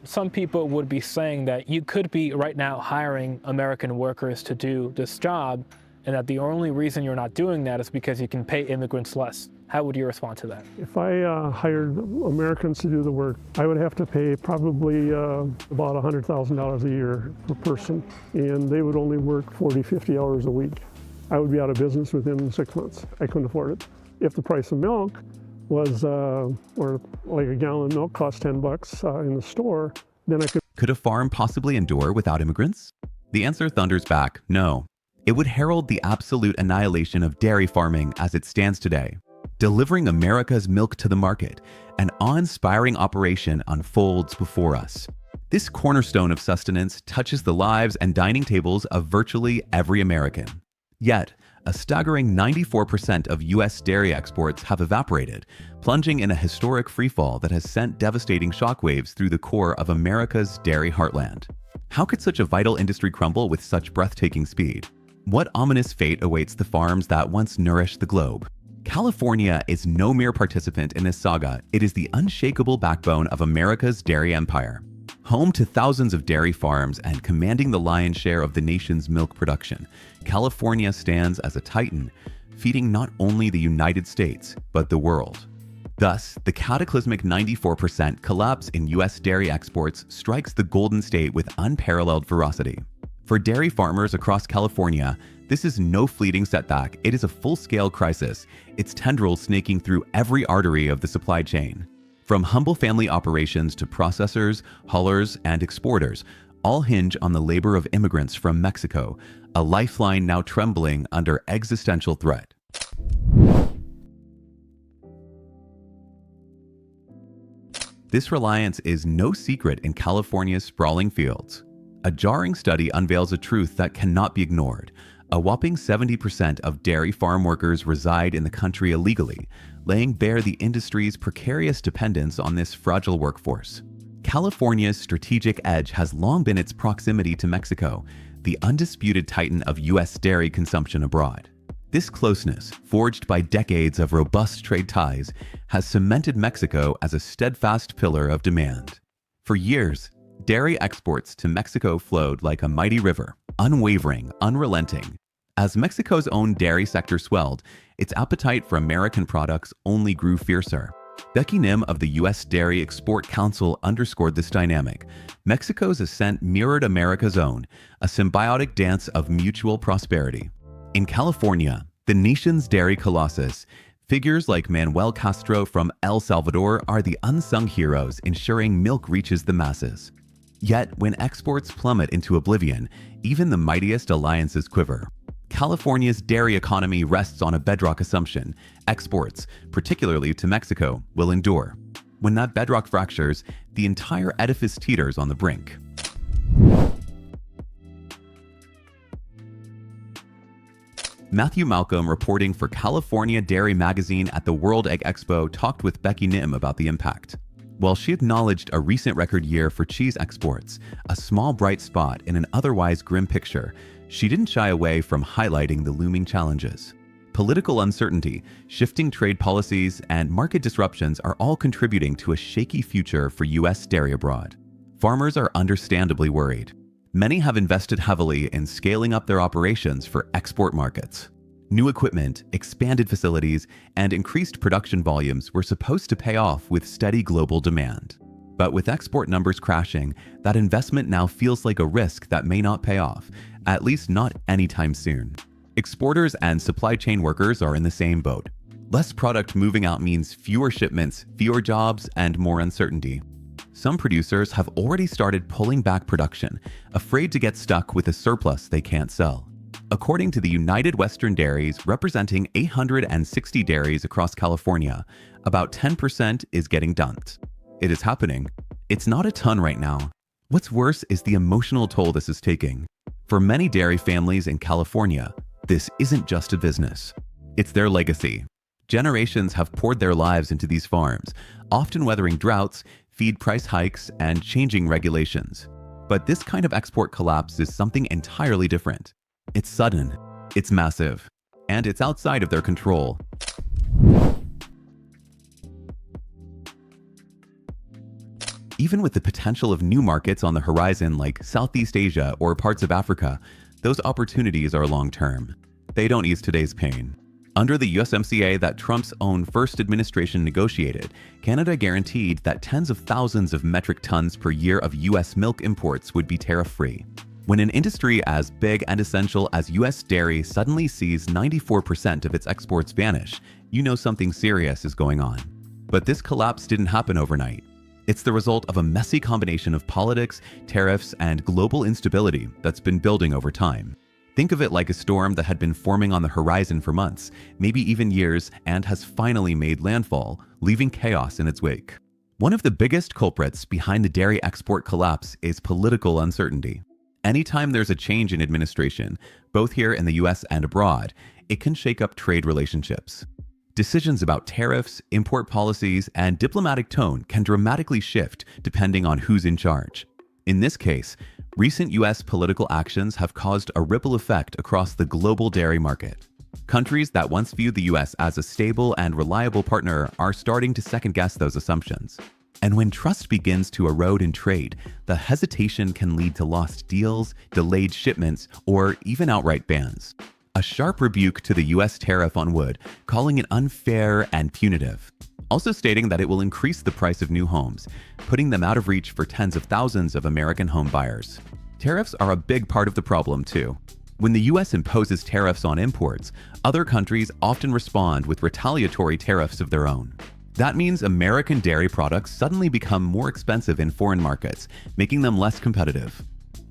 Some people would be saying that you could be right now hiring American workers to do this job, and that the only reason you're not doing that is because you can pay immigrants less. How would you respond to that? If I hired Americans to do the work, I would have to pay probably about $100,000 a year per person, and they would only work 40, 50 hours a week. I would be out of business within 6 months. I couldn't afford it. If the price of milk was, or like a gallon of milk cost 10 bucks in the store, then I could. Could a farm possibly endure without immigrants? The answer thunders back, no. It would herald the absolute annihilation of dairy farming as it stands today. Delivering America's milk to the market, an awe-inspiring operation unfolds before us. This cornerstone of sustenance touches the lives and dining tables of virtually every American. Yet, a staggering 94% of U.S. dairy exports have evaporated, plunging in a historic freefall that has sent devastating shockwaves through the core of America's dairy heartland. How could such a vital industry crumble with such breathtaking speed? What ominous fate awaits the farms that once nourished the globe? California is no mere participant in this saga. It is the unshakable backbone of America's dairy empire. Home to thousands of dairy farms and commanding the lion's share of the nation's milk production, California stands as a titan, feeding not only the United States, but the world. Thus, the cataclysmic 94% collapse in U.S. dairy exports strikes the Golden State with unparalleled ferocity. For dairy farmers across California, this is no fleeting setback. It is a full-scale crisis, its tendrils snaking through every artery of the supply chain. From humble family operations to processors, haulers, and exporters, all hinge on the labor of immigrants from Mexico, a lifeline now trembling under existential threat. This reliance is no secret in California's sprawling fields. A jarring study unveils a truth that cannot be ignored. A whopping 70% of dairy farm workers reside in the country illegally, laying bare the industry's precarious dependence on this fragile workforce. California's strategic edge has long been its proximity to Mexico, the undisputed titan of U.S. dairy consumption abroad. This closeness, forged by decades of robust trade ties, has cemented Mexico as a steadfast pillar of demand. For years, dairy exports to Mexico flowed like a mighty river, unwavering, unrelenting. As Mexico's own dairy sector swelled, its appetite for American products only grew fiercer. Becky Nim of the U.S. Dairy Export Council underscored this dynamic. Mexico's ascent mirrored America's own, a symbiotic dance of mutual prosperity. In California, the nation's dairy colossus, figures like Manuel Castro from El Salvador are the unsung heroes ensuring milk reaches the masses. Yet, when exports plummet into oblivion, even the mightiest alliances quiver. California's dairy economy rests on a bedrock assumption: exports, particularly to Mexico, will endure. When that bedrock fractures, the entire edifice teeters on the brink. Matthew Malcolm, reporting for California Dairy Magazine at the World Egg Expo, talked with Becky Nim about the impact. While she acknowledged a recent record year for cheese exports, a small bright spot in an otherwise grim picture, she didn't shy away from highlighting the looming challenges. Political uncertainty, shifting trade policies, and market disruptions are all contributing to a shaky future for U.S. dairy abroad. Farmers are understandably worried. Many have invested heavily in scaling up their operations for export markets. New equipment, expanded facilities, and increased production volumes were supposed to pay off with steady global demand. But with export numbers crashing, that investment now feels like a risk that may not pay off, at least not anytime soon. Exporters and supply chain workers are in the same boat. Less product moving out means fewer shipments, fewer jobs, and more uncertainty. Some producers have already started pulling back production, afraid to get stuck with a surplus they can't sell. According to the United Western Dairies, representing 860 dairies across California, about 10% is getting dumped. It is happening. It's not a ton right now. What's worse is the emotional toll this is taking. For many dairy families in California, this isn't just a business. It's their legacy. Generations have poured their lives into these farms, often weathering droughts, feed price hikes, and changing regulations. But this kind of export collapse is something entirely different. It's sudden, it's massive, and it's outside of their control. Even with the potential of new markets on the horizon like Southeast Asia or parts of Africa, those opportunities are long-term. They don't ease today's pain. Under the USMCA that Trump's own first administration negotiated, Canada guaranteed that tens of thousands of metric tons per year of US milk imports would be tariff-free. When an industry as big and essential as US dairy suddenly sees 94% of its exports vanish, you know something serious is going on. But this collapse didn't happen overnight. It's the result of a messy combination of politics, tariffs, and global instability that's been building over time. Think of it like a storm that had been forming on the horizon for months, maybe even years, and has finally made landfall, leaving chaos in its wake. One of the biggest culprits behind the dairy export collapse is political uncertainty. Anytime there's a change in administration, both here in the US and abroad, it can shake up trade relationships. Decisions about tariffs, import policies, and diplomatic tone can dramatically shift depending on who's in charge. In this case, recent US political actions have caused a ripple effect across the global dairy market. Countries that once viewed the US as a stable and reliable partner are starting to second-guess those assumptions. And when trust begins to erode in trade, the hesitation can lead to lost deals, delayed shipments, or even outright bans. A sharp rebuke to the US tariff on wood, calling it unfair and punitive. Also stating that it will increase the price of new homes, putting them out of reach for tens of thousands of American home buyers. Tariffs are a big part of the problem too. When the US imposes tariffs on imports, other countries often respond with retaliatory tariffs of their own. That means American dairy products suddenly become more expensive in foreign markets, making them less competitive.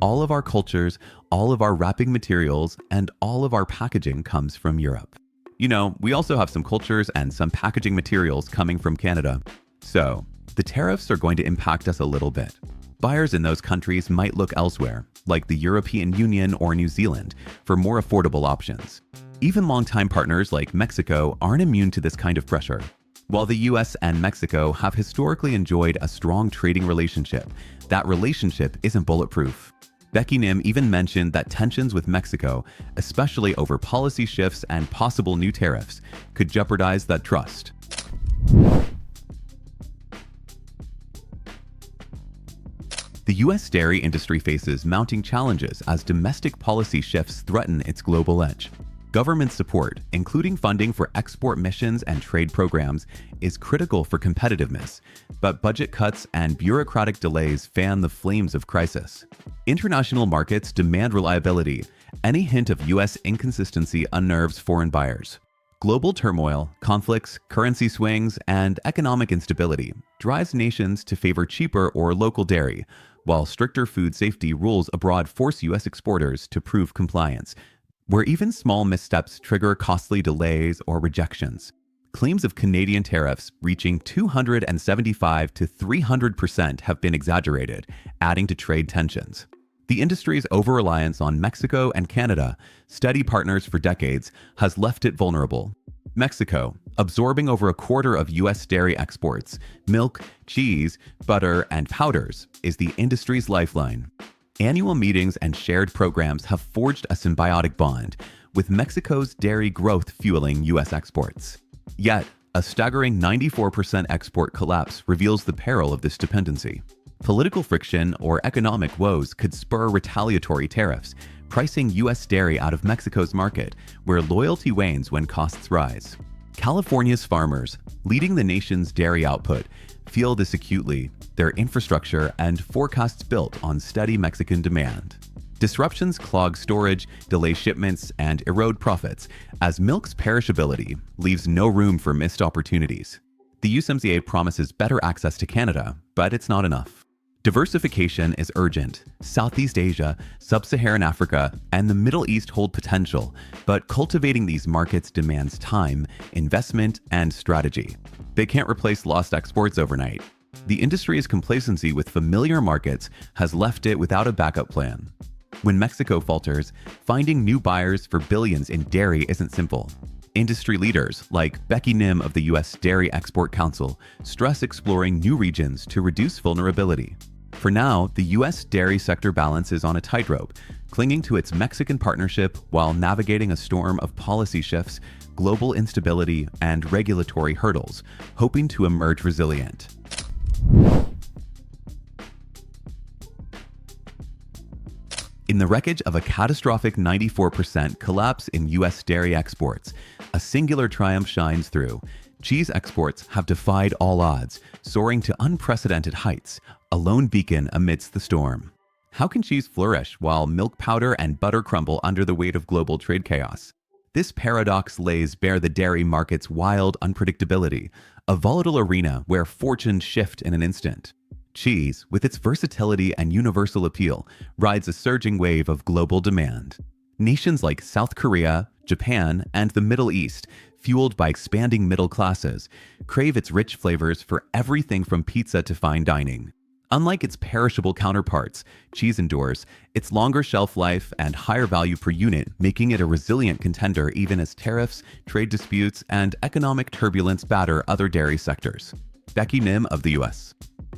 All of our cultures, all of our wrapping materials, and all of our packaging comes from Europe. You know, we also have some cultures and some packaging materials coming from Canada. So, the tariffs are going to impact us a little bit. Buyers in those countries might look elsewhere, like the European Union or New Zealand, for more affordable options. Even longtime partners like Mexico aren't immune to this kind of pressure. While the US and Mexico have historically enjoyed a strong trading relationship, that relationship isn't bulletproof. Becky Nim even mentioned that tensions with Mexico, especially over policy shifts and possible new tariffs, could jeopardize that trust. The US dairy industry faces mounting challenges as domestic policy shifts threaten its global edge. Government support, including funding for export missions and trade programs, is critical for competitiveness, but budget cuts and bureaucratic delays fan the flames of crisis. International markets demand reliability. Any hint of US inconsistency unnerves foreign buyers. Global turmoil, conflicts, currency swings, and economic instability drives nations to favor cheaper or local dairy, while stricter food safety rules abroad force US exporters to prove compliance, where even small missteps trigger costly delays or rejections. Claims of Canadian tariffs reaching 275 to 300% have been exaggerated, adding to trade tensions. The industry's over-reliance on Mexico and Canada, steady partners for decades, has left it vulnerable. Mexico, absorbing over a quarter of US dairy exports, milk, cheese, butter, and powders, is the industry's lifeline. Annual meetings and shared programs have forged a symbiotic bond, with Mexico's dairy growth fueling US exports. Yet, a staggering 94% export collapse reveals the peril of this dependency. Political friction or economic woes could spur retaliatory tariffs, pricing US dairy out of Mexico's market, where loyalty wanes when costs rise. California's farmers, leading the nation's dairy output, feel this acutely, their infrastructure and forecasts built on steady Mexican demand. Disruptions clog storage, delay shipments, and erode profits, as milk's perishability leaves no room for missed opportunities. The USMCA promises better access to Canada, but it's not enough. Diversification is urgent. Southeast Asia, Sub-Saharan Africa, and the Middle East hold potential, but cultivating these markets demands time, investment, and strategy. They can't replace lost exports overnight. The industry's complacency with familiar markets has left it without a backup plan. When Mexico falters, finding new buyers for billions in dairy isn't simple. Industry leaders like Becky Nim of the US Dairy Export Council stress exploring new regions to reduce vulnerability. For now, the US dairy sector balances on a tightrope, clinging to its Mexican partnership while navigating a storm of policy shifts, global instability, and regulatory hurdles, hoping to emerge resilient. In the wreckage of a catastrophic 94% collapse in U.S. dairy exports, a singular triumph shines through. Cheese exports have defied all odds, soaring to unprecedented heights, a lone beacon amidst the storm. How can cheese flourish while milk powder and butter crumble under the weight of global trade chaos? This paradox lays bare the dairy market's wild unpredictability, a volatile arena where fortunes shift in an instant. Cheese, with its versatility and universal appeal, rides a surging wave of global demand. Nations like South Korea, Japan, and the Middle East, fueled by expanding middle classes, crave its rich flavors for everything from pizza to fine dining. Unlike its perishable counterparts, cheese endures its longer shelf life and higher value per unit, making it a resilient contender even as tariffs, trade disputes, and economic turbulence batter other dairy sectors. Becky Nim of the U.S.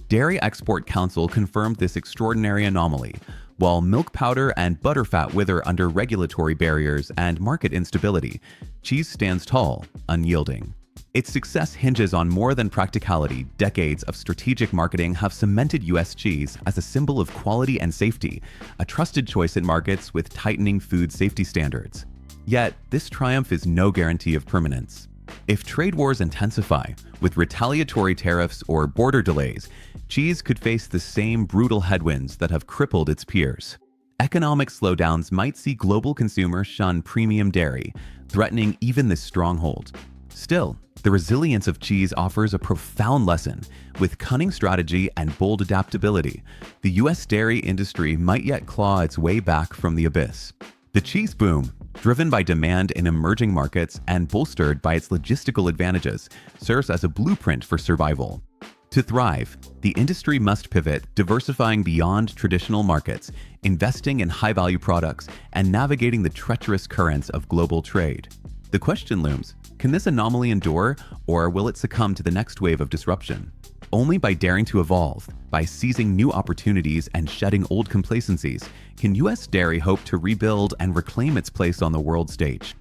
Dairy Export Council confirmed this extraordinary anomaly. While milk powder and butterfat wither under regulatory barriers and market instability, cheese stands tall, unyielding. Its success hinges on more than practicality. Decades of strategic marketing have cemented U.S. cheese as a symbol of quality and safety, a trusted choice in markets with tightening food safety standards. Yet, this triumph is no guarantee of permanence. If trade wars intensify, with retaliatory tariffs or border delays, cheese could face the same brutal headwinds that have crippled its peers. Economic slowdowns might see global consumers shun premium dairy, threatening even this stronghold. Still, the resilience of cheese offers a profound lesson. With cunning strategy and bold adaptability, the U.S. dairy industry might yet claw its way back from the abyss. The cheese boom, driven by demand in emerging markets and bolstered by its logistical advantages, serves as a blueprint for survival. To thrive, the industry must pivot, diversifying beyond traditional markets, investing in high-value products, and navigating the treacherous currents of global trade. The question looms, can this anomaly endure, or will it succumb to the next wave of disruption? Only by daring to evolve, by seizing new opportunities and shedding old complacencies, can U.S. dairy hope to rebuild and reclaim its place on the world stage.